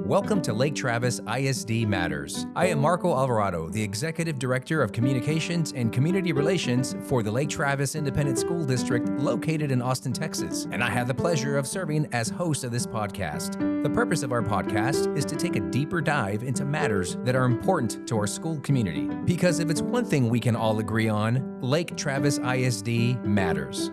Welcome to Lake Travis ISD Matters. I am Marco Alvarado, the Executive Director of Communications and Community Relations for the Lake Travis Independent School District located in Austin, Texas, and I have the pleasure of serving as host of this podcast. The purpose of our podcast is to take a deeper dive into matters that are important to our school community. Because if it's one thing we can all agree on, Lake Travis ISD matters.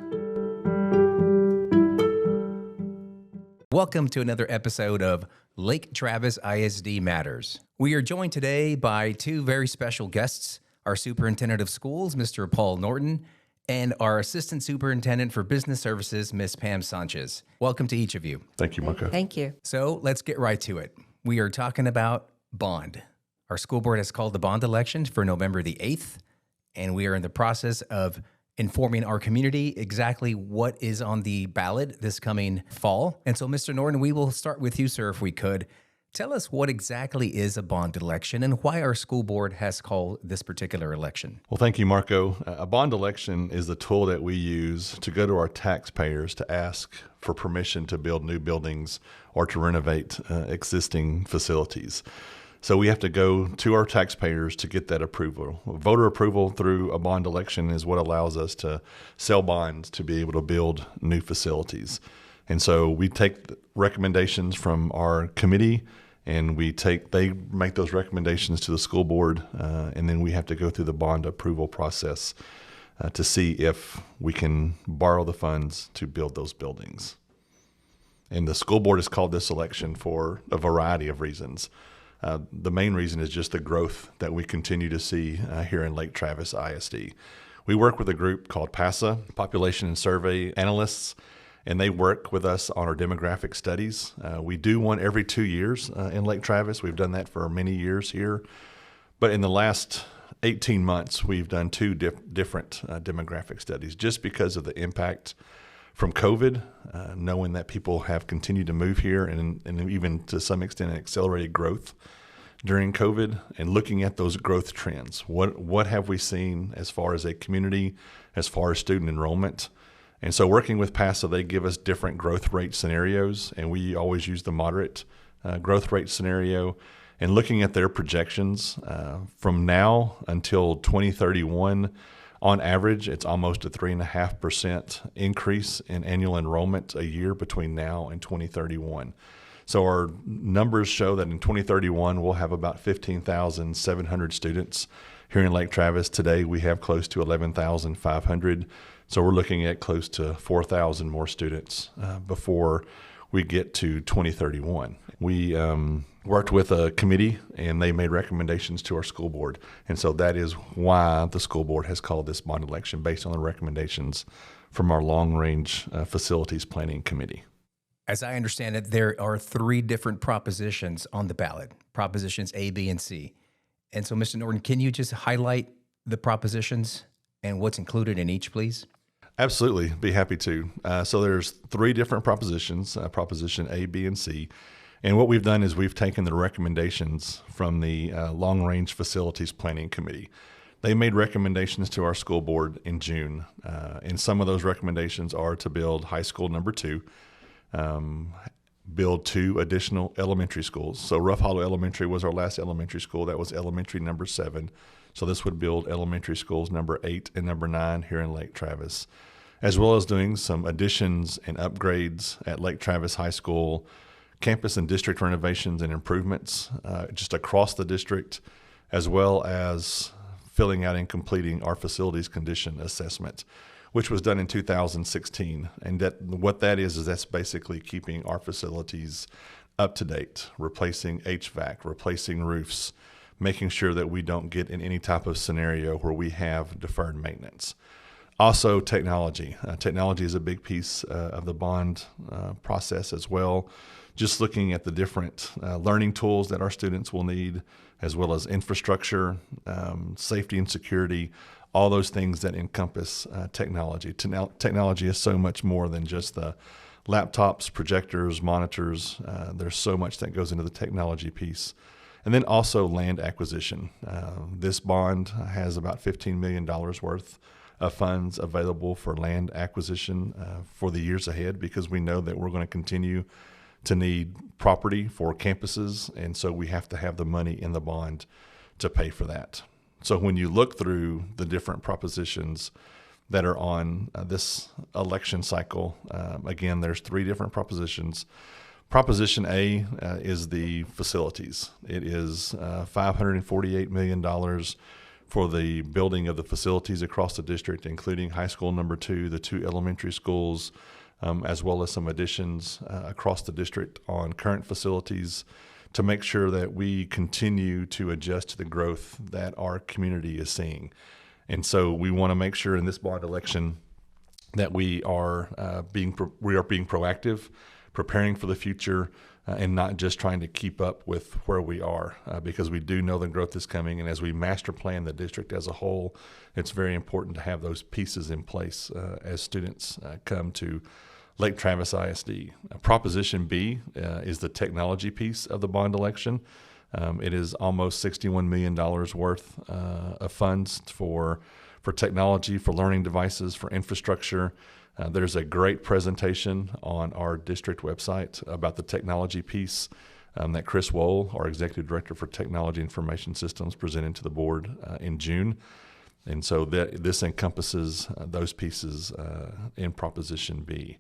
Welcome to another episode of Lake Travis ISD Matters. We are joined today by two very special guests, our Superintendent of Schools, Mr. Paul Norton, and our Assistant Superintendent for Business Services, Ms. Pam Sanchez. Welcome to each of you. Thank you, Marco. Thank you. So let's get right to it. We are talking about bond. Our school board has called the bond election for November the 8th, and we are in the process of informing our community exactly what is on the ballot this coming fall. And so, Mr. Norton, we will start with you, sir, if we could. Tell us what exactly is a bond election and why our school board has called this particular election. Well, thank you, Marco. A bond election is the tool that we use to go to our taxpayers to ask for permission to build new buildings or to renovate existing facilities. So we have to go to our taxpayers to get that approval. Voter approval through a bond election is what allows us to sell bonds to be able to build new facilities. And so we take recommendations from our committee and they make those recommendations to the school board, and then we have to go through the bond approval process to see if we can borrow the funds to build those buildings. And the school board has called this election for a variety of reasons. The main reason is just the growth that we continue to see here in Lake Travis ISD. We work with a group called PASA, Population and Survey Analysts, and they work with us on our demographic studies. We do one every 2 years in Lake Travis. We've done that for many years here. But in the last 18 months, we've done two different demographic studies just because of the impact from COVID, knowing that people have continued to move here and even to some extent accelerated growth during COVID, and looking at those growth trends. What have we seen as far as a community, as far as student enrollment? And so working with PASA, they give us different growth rate scenarios, and we always use the moderate growth rate scenario. And looking at their projections from now until 2031, on average, it's almost a 3.5% increase in annual enrollment a year between now and 2031. So our numbers show that in 2031, we'll have about 15,700 students here in Lake Travis. Today, we have close to 11,500. So we're looking at close to 4,000 more students before we get to 2031. We worked with a committee, and they made recommendations to our school board. And so that is why the school board has called this bond election, based on the recommendations from our long-range facilities planning committee. As I understand it, there are three different propositions on the ballot, propositions A, B, and C. And so, Mr. Norton, can you just highlight the propositions and what's included in each, please? Absolutely, be happy to. So there's three different propositions, proposition A, B, and C. And what we've done is we've taken the recommendations from the Long-Range Facilities Planning Committee. They made recommendations to our school board in June, and some of those recommendations are to build high school number 2, build 2 additional elementary schools. So Rough Hollow Elementary was our last elementary school. That was elementary number 7. So this would build elementary schools number 8 and number 9 here in Lake Travis, as well as doing some additions and upgrades at Lake Travis High School, campus and district renovations and improvements just across the district, as well as filling out and completing our facilities condition assessment, which was done in 2016. And what that is that's basically keeping our facilities up to date, replacing HVAC, replacing roofs, making sure that we don't get in any type of scenario where we have deferred maintenance. Also, technology. Technology is a big piece of the bond process as well. Just looking at the different learning tools that our students will need, as well as infrastructure, safety and security, all those things that encompass technology. Technology is so much more than just the laptops, projectors, monitors. There's so much that goes into the technology piece. And then also land acquisition. This bond has about $15 million worth of funds available for land acquisition for the years ahead, because we know that we're going to continue to need property for campuses, and so we have to have the money in the bond to pay for that. So when you look through the different propositions that are on this election cycle, again, there's 3 different propositions. Proposition A is the facilities. It is $548 million for the building of the facilities across the district, including high school number 2, the 2 elementary schools, as well as some additions across the district on current facilities to make sure that we continue to adjust to the growth that our community is seeing. And so we want to make sure in this bond election that we are being proactive, preparing for the future, and not just trying to keep up with where we are, because we do know the growth is coming. And as we master plan the district as a whole, it's very important to have those pieces in place as students come to Lake Travis ISD. Proposition B is the technology piece of the bond election. It is almost $61 million worth of funds for technology, for learning devices, for infrastructure. There's a great presentation on our district website about the technology piece that Chris Wohl, our Executive Director for Technology Information Systems, presented to the board in June. And so this encompasses those pieces in Proposition B.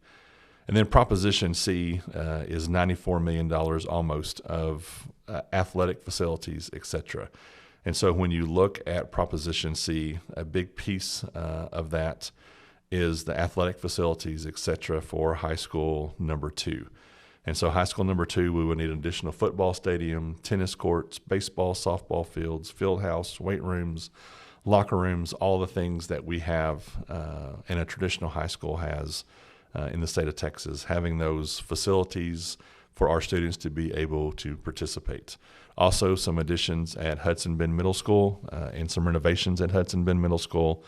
And then Proposition C is $94 million almost of athletic facilities, et cetera. And so when you look at Proposition C, a big piece of that is the athletic facilities, et cetera, for high school number 2. And so high school number 2, we would need an additional football stadium, tennis courts, baseball, softball fields, field house, weight rooms, locker rooms, all the things that we have and a traditional high school has in the state of Texas, having those facilities for our students to be able to participate. Also, some additions at Hudson Bend Middle School and some renovations at Hudson Bend Middle School.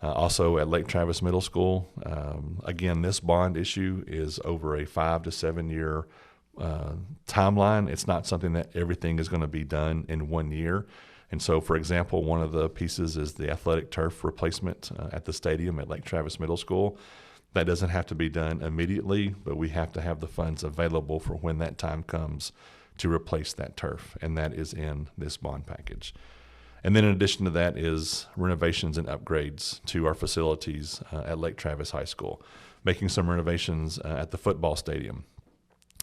Also at Lake Travis Middle School. Again, this bond issue is over a 5 to 7 year timeline. It's not something that everything is going to be done in 1 year. And so, for example, one of the pieces is the athletic turf replacement at the stadium at Lake Travis Middle School. That doesn't have to be done immediately, but we have to have the funds available for when that time comes to replace that turf, and that is in this bond package. And then in addition to that is renovations and upgrades to our facilities at Lake Travis High School, making some renovations at the football stadium,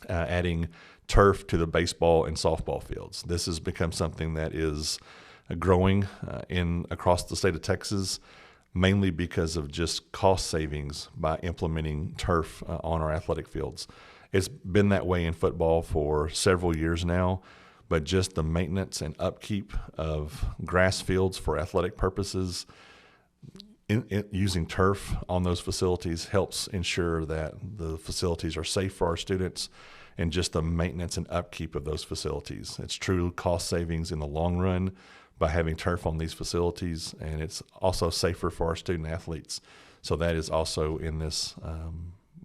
adding turf to the baseball and softball fields. This has become something that is growing across the state of Texas, mainly because of just cost savings by implementing turf on our athletic fields. It's been that way in football for several years now, but just the maintenance and upkeep of grass fields for athletic purposes, using turf on those facilities helps ensure that the facilities are safe for our students, and just the maintenance and upkeep of those facilities. It's true cost savings in the long run by having turf on these facilities, and it's also safer for our student athletes. So that is also in this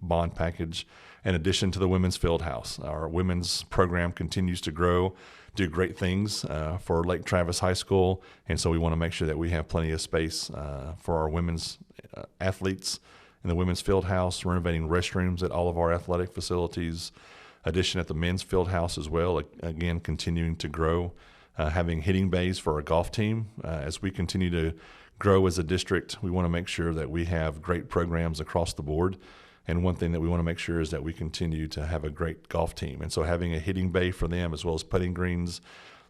bond package. In addition to the women's field house, our women's program continues to grow, do great things for Lake Travis High School, and so we want to make sure that we have plenty of space for our women's athletes in the women's field house, renovating restrooms at all of our athletic facilities, addition at the men's field house as well, again continuing to grow, having hitting bays for our golf team. As we continue to grow as a district, we want to make sure that we have great programs across the board. And one thing that we want to make sure is that we continue to have a great golf team. And so having a hitting bay for them as well as putting greens.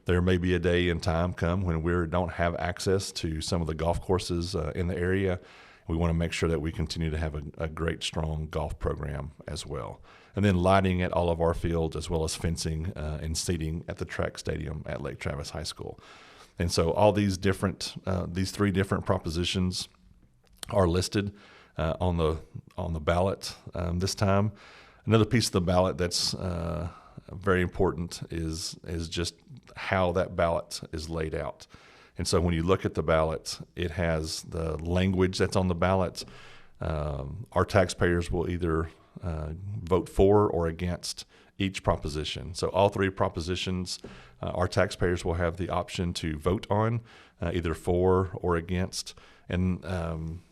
There may be a day and time come when we don't have access to some of the golf courses in the area. We want to make sure that we continue to have a great, strong golf program as well. And then lighting at all of our fields, as well as fencing and seating at the track stadium at Lake Travis High School. And so all these 3 different propositions are listed on the ballot this time. Another piece of the ballot that's very important is just how that ballot is laid out. And so when you look at the ballot, it has the language that's on the ballot. Our taxpayers will either vote for or against each proposition. So all 3 propositions, our taxpayers will have the option to vote on, either for or against. And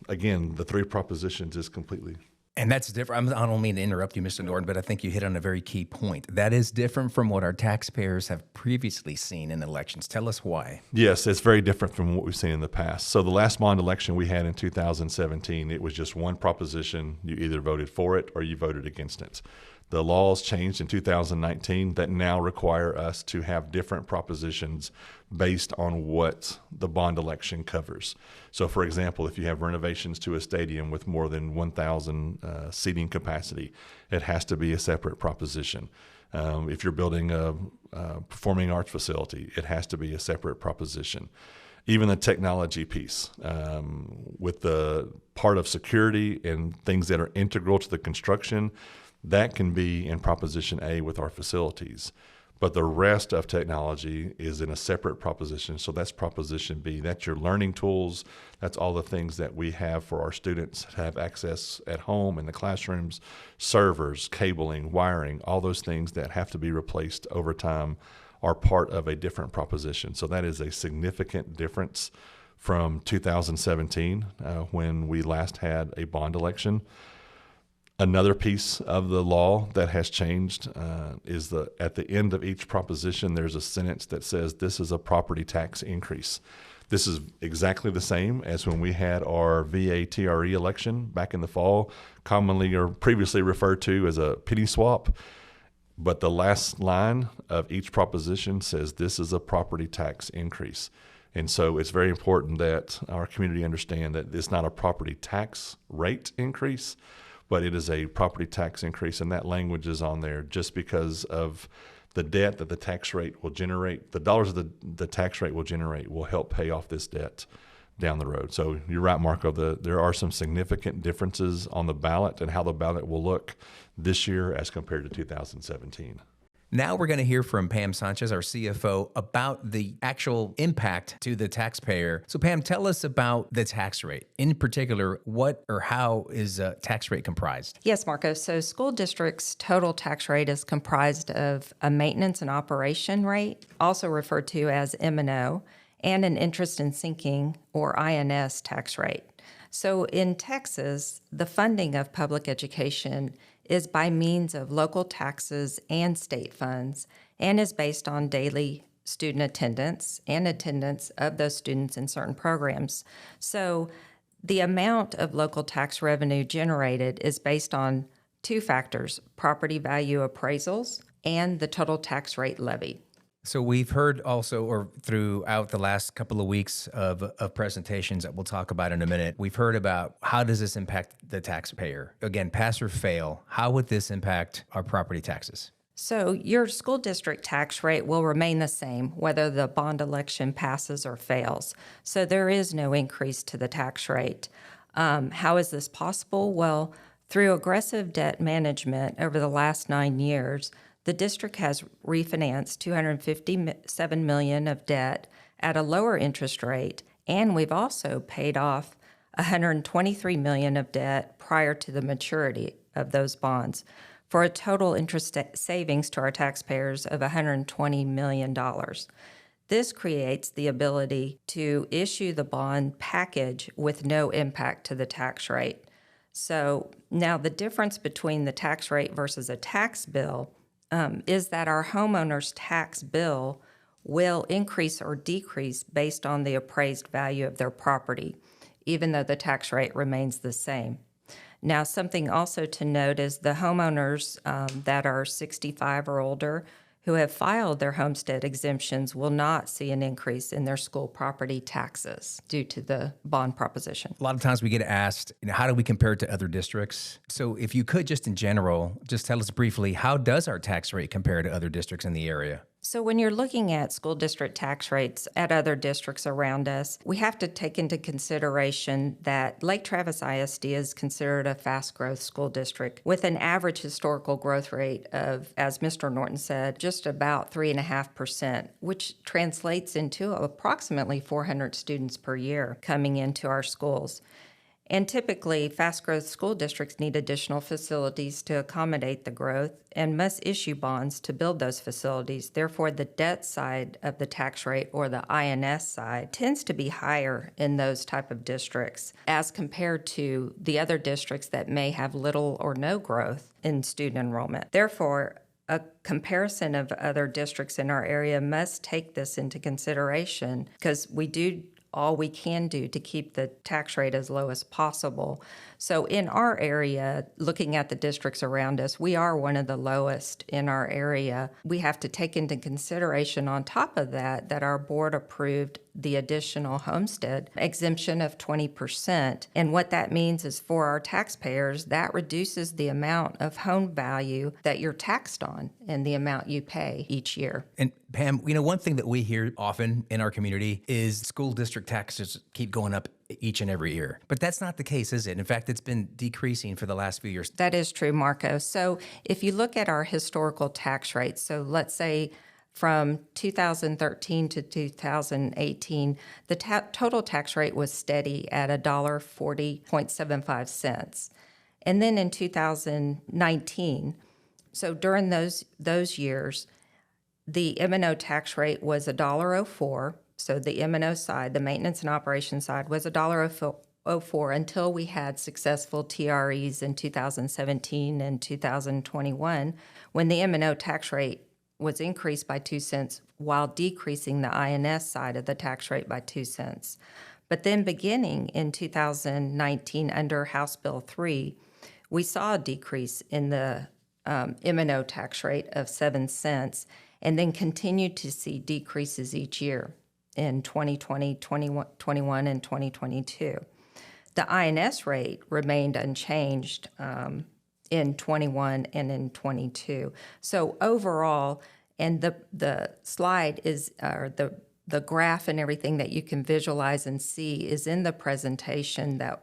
again, the 3 propositions is completely And that's different. I don't mean to interrupt you, Mr. Norton, but I think you hit on a very key point. That is different from what our taxpayers have previously seen in elections. Tell us why. Yes, it's very different from what we've seen in the past. So the last bond election we had in 2017, it was just one proposition. You either voted for it or you voted against it. The laws changed in 2019 that now require us to have different propositions based on what the bond election covers. So, for example, if you have renovations to a stadium with more than 1,000 seating capacity, it has to be a separate proposition. If you're building a performing arts facility, it has to be a separate proposition. Even the technology piece, with the part of security and things that are integral to the construction, that can be in Proposition A with our facilities. But the rest of technology is in a separate proposition. So that's Proposition B. That's your learning tools. That's all the things that we have for our students to have access at home in the classrooms, servers, cabling, wiring, all those things that have to be replaced over time are part of a different proposition. So that is a significant difference from 2017 when we last had a bond election. Another piece of the law that has changed is at the end of each proposition, there's a sentence that says this is a property tax increase. This is exactly the same as when we had our VA-TRE election back in the fall, commonly or previously referred to as a penny swap. But the last line of each proposition says this is a property tax increase. And so it's very important that our community understand that it's not a property tax rate increase, but it is a property tax increase, and that language is on there just because of the debt that the tax rate will generate. The dollars that the tax rate will generate will help pay off this debt down the road. So you're right, Marco. There are some significant differences on the ballot and how the ballot will look this year as compared to 2017. Now we're going to hear from Pam Sanchez, our CFO, about the actual impact to the taxpayer. So Pam, tell us about the tax rate. In particular, what or how is a tax rate comprised? Yes, Marco. So school districts' total tax rate is comprised of a maintenance and operation rate, also referred to as M&O, and an interest and sinking, or INS, tax rate. So in Texas, the funding of public education is by means of local taxes and state funds and is based on daily student attendance and attendance of those students in certain programs. So the amount of local tax revenue generated is based on two factors: property value appraisals and the total tax rate levied. So we've heard also, or throughout the last couple of weeks of presentations that we'll talk about in a minute, we've heard about how does this impact the taxpayer? Again, pass or fail, how would this impact our property taxes? So your school district tax rate will remain the same whether the bond election passes or fails. So there is no increase to the tax rate. How is this possible? Well, through aggressive debt management over the last 9 years, the district has refinanced $257 million of debt at a lower interest rate, and we've also paid off $123 million of debt prior to the maturity of those bonds, for a total interest savings to our taxpayers of $120 million. This creates the ability to issue the bond package with no impact to the tax rate. So now the difference between the tax rate versus a tax bill is that our homeowner's tax bill will increase or decrease based on the appraised value of their property, even though the tax rate remains the same. Now, something also to note is the homeowners that are 65 or older who have filed their homestead exemptions will not see an increase in their school property taxes due to the bond proposition. A lot of times we get asked, how do we compare it to other districts? So if you could just in general, just tell us briefly, how does our tax rate compare to other districts in the area? So when you're looking at school district tax rates at other districts around us, we have to take into consideration that Lake Travis ISD is considered a fast growth school district with an average historical growth rate of, as Mr. Norton said, just about 3.5%, which translates into approximately 400 students per year coming into our schools. And typically, fast-growth school districts need additional facilities to accommodate the growth and must issue bonds to build those facilities. Therefore, the debt side of the tax rate, or the INS side, tends to be higher in those type of districts as compared to the other districts that may have little or no growth in student enrollment. Therefore, a comparison of other districts in our area must take this into consideration, because we do all we can do to keep the tax rate as low as possible. So in our area, looking at the districts around us, we are one of the lowest in our area. We have to take into consideration on top of that our board approved the additional homestead exemption of 20. And what that means is, for our taxpayers, that reduces the amount of home value that you're taxed on and the amount you pay each year. And Pam, one thing that we hear often in our community is school district taxes keep going up each and every year. But that's not the case, is it? In fact, it's been decreasing for the last few years. That is true, Marco. So if you look at our historical tax rates, so let's say from 2013 to 2018, the total tax rate was steady at $1.40.75. And then in 2019, so during those years, the M&O tax rate was $1.04. So the M&O side, the maintenance and operations side, was $1.04 until we had successful TREs in 2017 and 2021, when the M&O tax rate was increased by 2 cents while decreasing the INS side of the tax rate by 2 cents. But then beginning in 2019 under House Bill 3, we saw a decrease in the M&O tax rate of 7 cents, and then continued to see decreases each year in 2020, 2021, and 2022. The INS rate remained unchanged in 21 and in 22. So overall, and the slide is, or the graph and everything that you can visualize and see is in the presentation that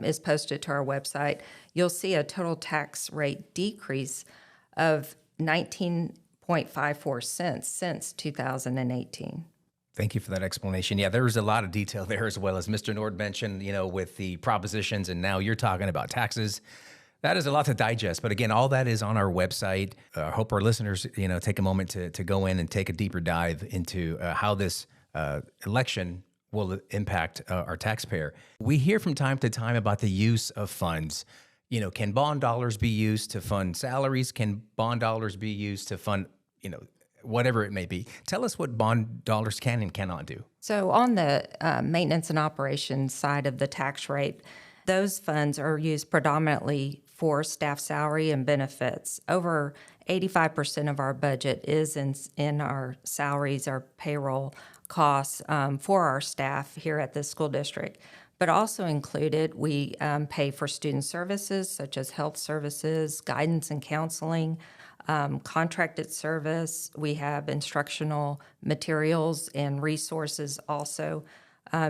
is posted to our website. You'll see a total tax rate decrease of 19.54 cents since 2018. Thank you for that explanation. Yeah, there was a lot of detail there, as well as Mr. Norton mentioned, with the propositions, and now you're talking about taxes. That is a lot to digest. But again, all that is on our website. I hope our listeners, take a moment to go in and take a deeper dive into how this election will impact our taxpayer. We hear from time to time about the use of funds. Can bond dollars be used to fund salaries? Can bond dollars be used to fund, whatever it may be? Tell us what bond dollars can and cannot do. So on the maintenance and operations side of the tax rate, those funds are used predominantly for staff salary and benefits. Over 85% of our budget is in our salaries, our payroll costs for our staff here at the school district. But also included, we pay for student services such as health services, guidance and counseling, contracted service. We have instructional materials and resources also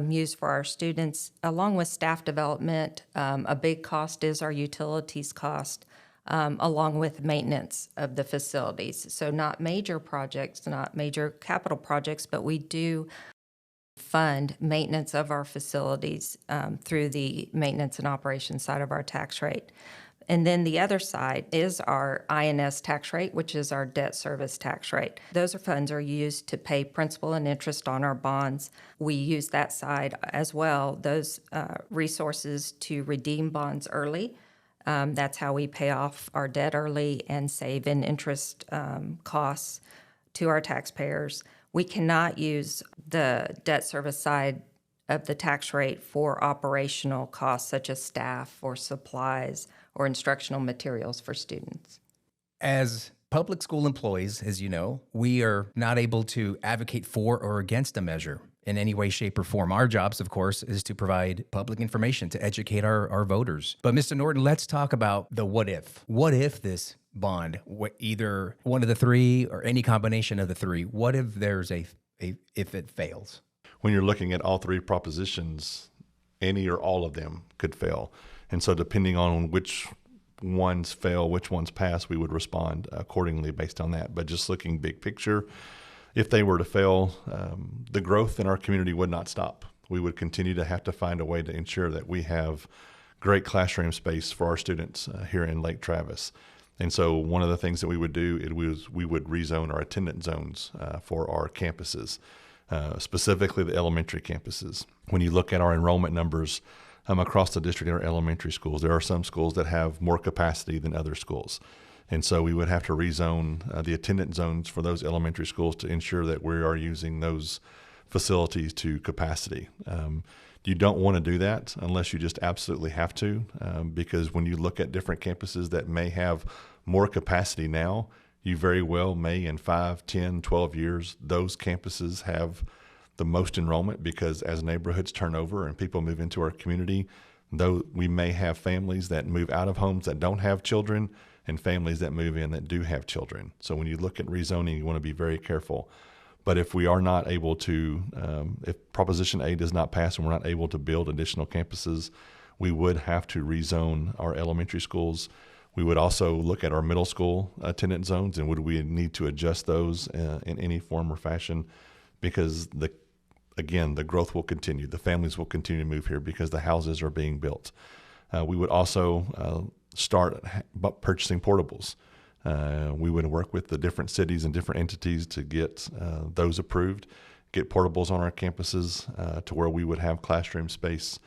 used for our students, along with staff development. A big cost is our utilities cost, along with maintenance of the facilities. So not major projects, not major capital projects, but we do fund maintenance of our facilities through the maintenance and operations side of our tax rate. And then the other side is our INS tax rate, which is our debt service tax rate. Those funds are used to pay principal and interest on our bonds. We use that side as well, those resources to redeem bonds early. That's how we pay off our debt early and save in interest costs to our taxpayers. We cannot use the debt service side of the tax rate for operational costs such as staff or supplies or instructional materials for students. As public school employees, as you know, we are not able to advocate for or against a measure in any way, shape, or form. Our jobs, of course, is to provide public information to educate our voters. But Mr. Norton, let's talk about the what if. What if this bond, either one of the three or any combination of the three, what if there's if it fails? When you're looking at all three propositions, any or all of them could fail. And so depending on which ones fail, which ones pass, we would respond accordingly based on that. But just looking big picture, if they were to fail, the growth in our community would not stop. we would continue to have to find a way to ensure that we have great classroom space for our students here in Lake Travis. And so one of the things that we would do is we would rezone our attendance zones for our campuses, specifically the elementary campuses. When you look at our enrollment numbers across the district in our elementary schools, there are some schools that have more capacity than other schools. And so we would have to rezone the attendance zones for those elementary schools to ensure that we are using those facilities to capacity. You don't want to do that unless you just absolutely have to, because when you look at different campuses that may have more capacity now, you very well may in 5, 10, 12 years, those campuses have the most enrollment, because as neighborhoods turn over and people move into our community, though we may have families that move out of homes that don't have children and families that move in that do have children. So when you look at rezoning, you want to be very careful. But if we are not able to, if Proposition A does not pass and we're not able to build additional campuses, we would have to rezone our elementary schools. We would also look at our middle school attendance zones, and would we need to adjust those in any form or fashion, because the growth will continue. The families will continue to move here because the houses are being built. We would also start purchasing portables. We would work with the different cities and different entities to get those approved, get portables on our campuses to where we would have classroom space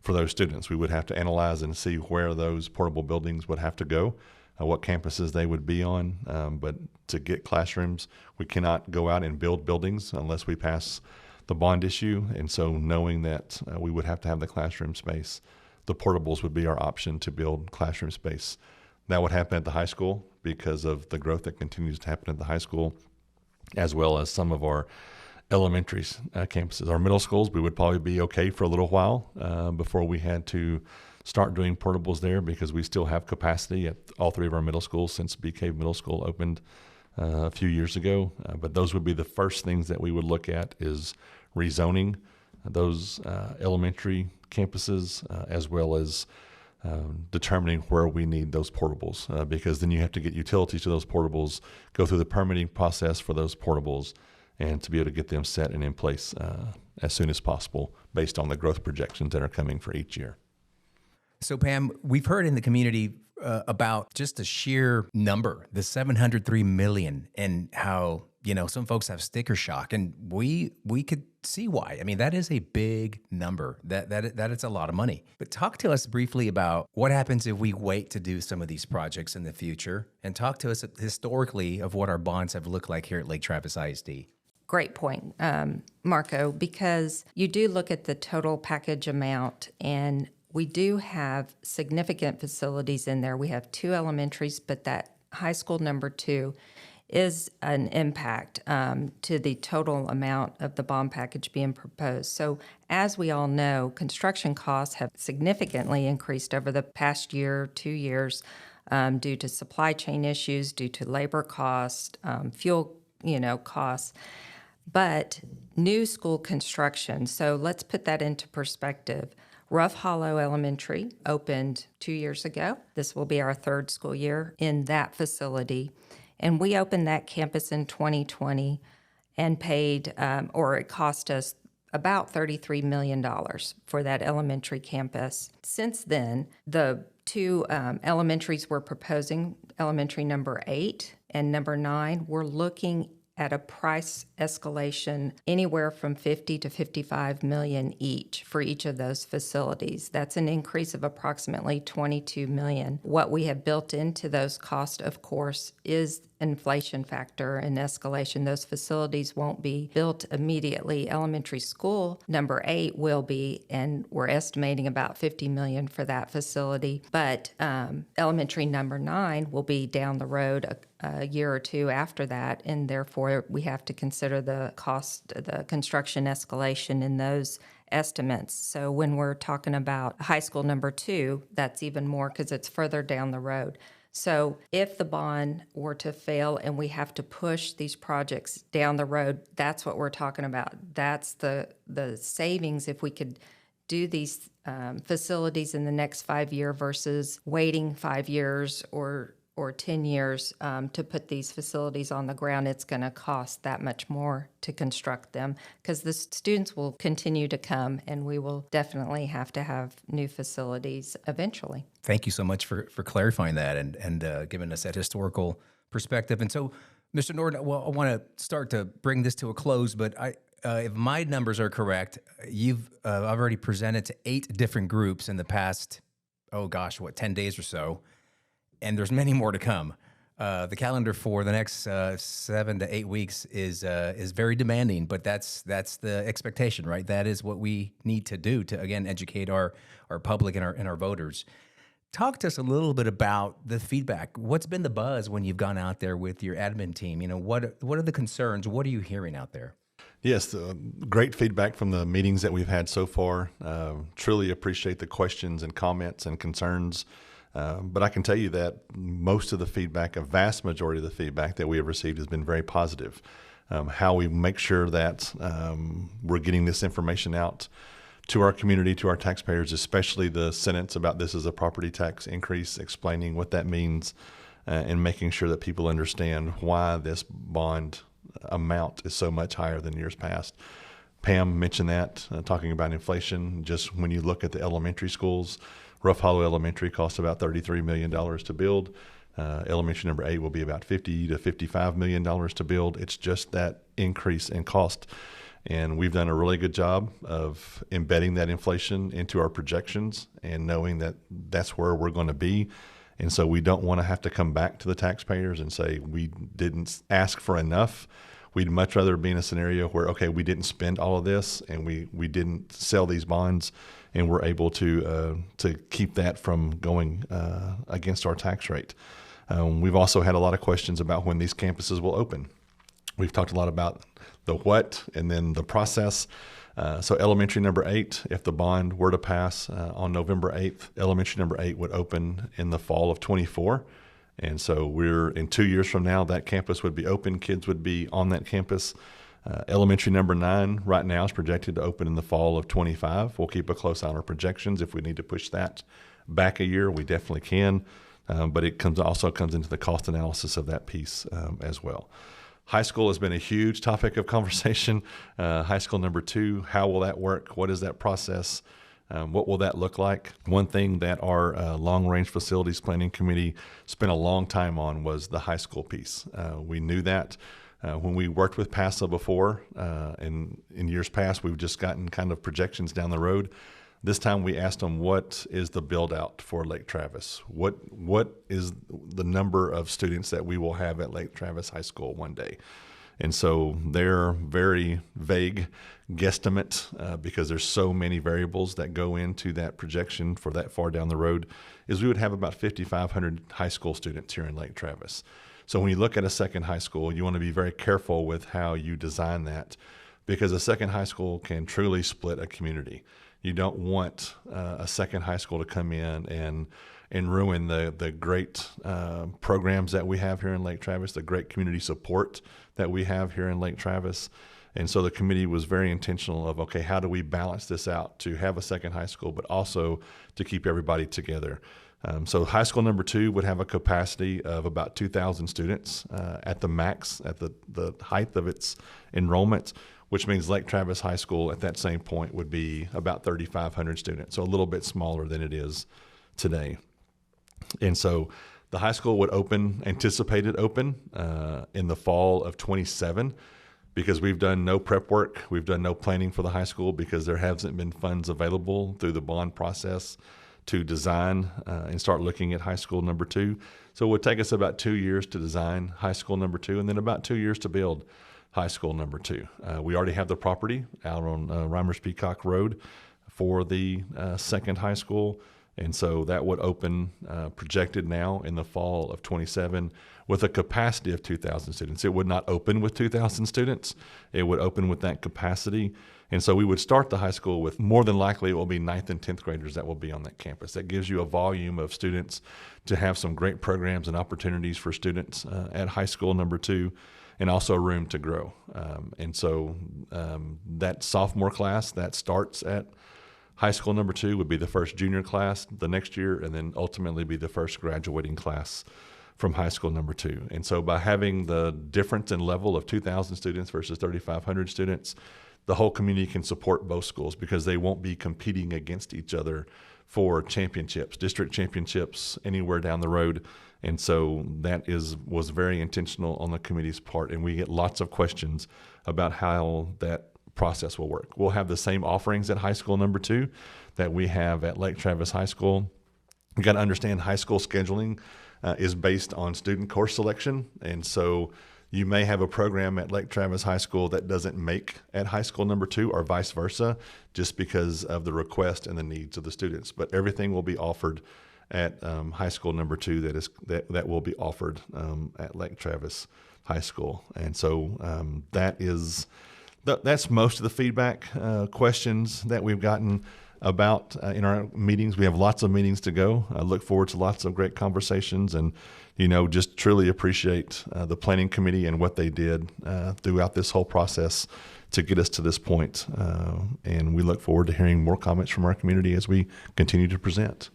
for those students. We would have to analyze and see where those portable buildings would have to go, what campuses they would be on. But to get classrooms, we cannot go out and build buildings unless we pass the bond issue. And so knowing that we would have to have the classroom space, the portables would be our option to build classroom space. That would happen at the high school because of the growth that continues to happen at the high school, as well as some of our elementary campuses. Our middle schools, we would probably be okay for a little while before we had to start doing portables there, because we still have capacity at all 3 of our middle schools since Bee Cave Middle School opened a few years ago. But those would be the first things that we would look at, is rezoning those elementary campuses, as well as determining where we need those portables, because then you have to get utilities to those portables, go through the permitting process for those portables, and to be able to get them set and in place as soon as possible based on the growth projections that are coming for each year. So, Pam, we've heard in the community about just the sheer number, the 703 million, and how, some folks have sticker shock, and we could see why. I mean, that is a big number. That is a lot of money. But talk to us briefly about what happens if we wait to do some of these projects in the future, and talk to us historically of what our bonds have looked like here at Lake Travis ISD. Great point, Marco, because you do look at the total package amount, and we do have significant facilities in there. We have 2 elementaries, but that high school number 2 is an impact to the total amount of the bond package being proposed. So as we all know, construction costs have significantly increased over the past year, 2 years, due to supply chain issues, due to labor costs, fuel, costs. But new school construction, so let's put that into perspective. Rough Hollow Elementary opened 2 years ago. This will be our 3rd school year in that facility. And we opened that campus in 2020 and paid, it cost us about $33 million for that elementary campus. Since then, the 2 elementaries we're proposing, elementary number 8 and number 9, we're looking at a price escalation anywhere from 50 to 55 million each for each of those facilities. That's an increase of approximately 22 million. What we have built into those costs, of course, is inflation factor and escalation. Those facilities won't be built immediately. Elementary school number 8 will be, and we're estimating about 50 million for that facility. But elementary number 9 will be down the road a year or 2 after that, and therefore we have to consider the cost, the construction escalation in those estimates. So when we're talking about high school number 2, that's even more because it's further down the road. So if the bond were to fail and we have to push these projects down the road, that's what we're talking about. That's the savings if we could do these facilities in the next 5 years versus waiting 5 years or or 10 years to put these facilities on the ground, it's going to cost that much more to construct them because the students will continue to come and we will definitely have to have new facilities eventually. Thank you so much for clarifying that and giving us that historical perspective. And so, Mr. Norton, well, I want to start to bring this to a close, but if my numbers are correct, you've already presented to 8 different groups in the past, 10 days or so. And there's many more to come. The calendar for the next 7 to 8 weeks is very demanding, but that's the expectation, right? That is what we need to do to, again, educate our public and our voters. Talk to us a little bit about the feedback. What's been the buzz when you've gone out there with your admin team? What are the concerns? What are you hearing out there? Yes, great feedback from the meetings that we've had so far. Truly appreciate the questions and comments and concerns. But I can tell you that most of the feedback, a vast majority of the feedback that we have received has been very positive. How we make sure that we're getting this information out to our community, to our taxpayers, especially the sentence about this is a property tax increase, explaining what that means and making sure that people understand why this bond amount is so much higher than years past. Pam mentioned that, talking about inflation. Just when you look at the elementary schools, Rough Hollow Elementary costs about $33 million to build. Elementary number 8 will be about $50 to $55 million to build. It's just that increase in cost. And we've done a really good job of embedding that inflation into our projections and knowing that that's where we're going to be. And so we don't want to have to come back to the taxpayers and say we didn't ask for enough. We'd much rather be in a scenario where, okay, we didn't spend all of this and we didn't sell these bonds and we're able to keep that from going against our tax rate. We've also had a lot of questions about when these campuses will open. We've talked a lot about the what and then the process. So elementary number 8, if the bond were to pass on November 8th, elementary number 8 would open in the fall of 24. And so we're in 2 years from now, that campus would be open. Kids would be on that campus. Elementary number 9 right now is projected to open in the fall of 25. We'll keep a close eye on our projections. If we need to push that back a year, we definitely can. But it also comes into the cost analysis of that piece as well. High school has been a huge topic of conversation. High school number 2, how will that work? What is that process? What will that look like? One thing that our long-range facilities planning committee spent a long time on was the high school piece. We knew that when we worked with PASA before, and in years past, we've just gotten kind of projections down the road. This time we asked them, what is the build out for Lake Travis? What is the number of students that we will have at Lake Travis High School one day? And so their very vague guesstimate, because there's so many variables that go into that projection for that far down the road, is we would have about 5,500 high school students here in Lake Travis. So when you look at a second high school, you want to be very careful with how you design that, because a second high school can truly split a community. You don't want a second high school to come in and ruin the great programs that we have here in Lake Travis, the great community support that we have here in Lake Travis. And so the committee was very intentional of, okay, how do we balance this out to have a second high school, but also to keep everybody together? So high school number 2 would have a capacity of about 2,000 students at the max, at the height of its enrollment, which means Lake Travis High School at that same point would be about 3,500 students, so a little bit smaller than it is today. And so the high school would anticipated open in the fall of 27, because we've done no prep work. We've done no planning for the high school because there hasn't been funds available through the bond process to design and start looking at high school number 2. So it would take us about 2 years to design high school number 2 and then about 2 years to build high school number 2. We already have the property out on Reimers Peacock Road for the second high school. And so that would open projected now in the fall of 27 with a capacity of 2,000 students. It would not open with 2,000 students. It would open with that capacity. And so we would start the high school with more than likely it will be 9th and 10th graders that will be on that campus. That gives you a volume of students to have some great programs and opportunities for students at high school number 2, and also room to grow. And so that sophomore class that starts at high school number 2 would be the first junior class the next year, and then ultimately be the first graduating class from high school number 2. And so by having the difference in level of 2,000 students versus 3,500 students, the whole community can support both schools because they won't be competing against each other for championships, district championships, anywhere down the road. And so that was very intentional on the committee's part. And we get lots of questions about how that process will work. We'll have the same offerings at high school number 2 that we have at Lake Travis High School. You got to understand high school scheduling is based on student course selection. And so you may have a program at Lake Travis High School that doesn't make at high school number 2 or vice versa, just because of the request and the needs of the students. But everything will be offered at high school number 2 that will be offered at Lake Travis High School. And so that's most of the feedback questions that we've gotten about in our meetings. We have lots of meetings to go. I look forward to lots of great conversations, and just truly appreciate the planning committee and what they did throughout this whole process to get us to this point. And we look forward to hearing more comments from our community as we continue to present.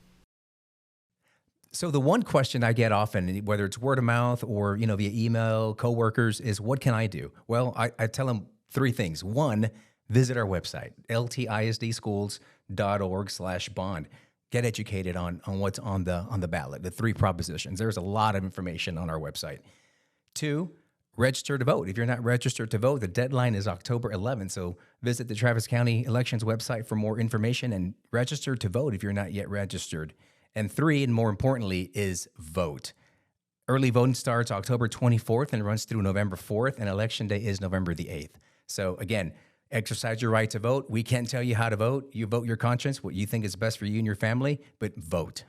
So the one question I get often, whether it's word of mouth or via email, coworkers, is what can I do? Well, I tell them 3 things. 1, visit our website, LTISDschools.org/bond. Get educated on what's on the ballot, the 3 propositions. There's a lot of information on our website. 2, register to vote. If you're not registered to vote, the deadline is October 11th. So visit the Travis County Elections website for more information and register to vote if you're not yet registered. And 3, and more importantly, is vote. Early voting starts October 24th and runs through November 4th, and Election Day is November the 8th. So again, exercise your right to vote. We can't tell you how to vote. You vote your conscience, what you think is best for you and your family, but vote.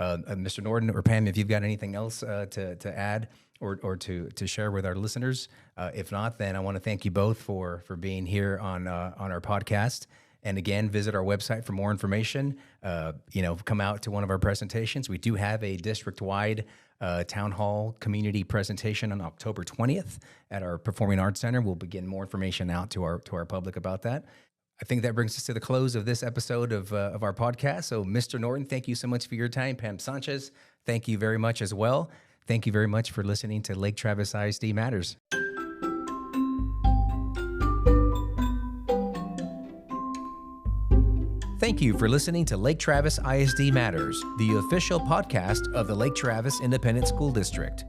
Mr. Norton or Pam, if you've got anything else to add or to share with our listeners, if not, then I want to thank you both for being here on our podcast. And again, visit our website for more information. Come out to one of our presentations. We do have a district-wide town hall community presentation on October 20th at our Performing Arts Center. We'll begin more information out to our public about that. I think that brings us to the close of this episode of our podcast. So, Mr. Norton, thank you so much for your time. Pam Sanchez, thank you very much as well. Thank you very much for listening to Lake Travis ISD Matters. Thank you for listening to Lake Travis ISD Matters, the official podcast of the Lake Travis Independent School District.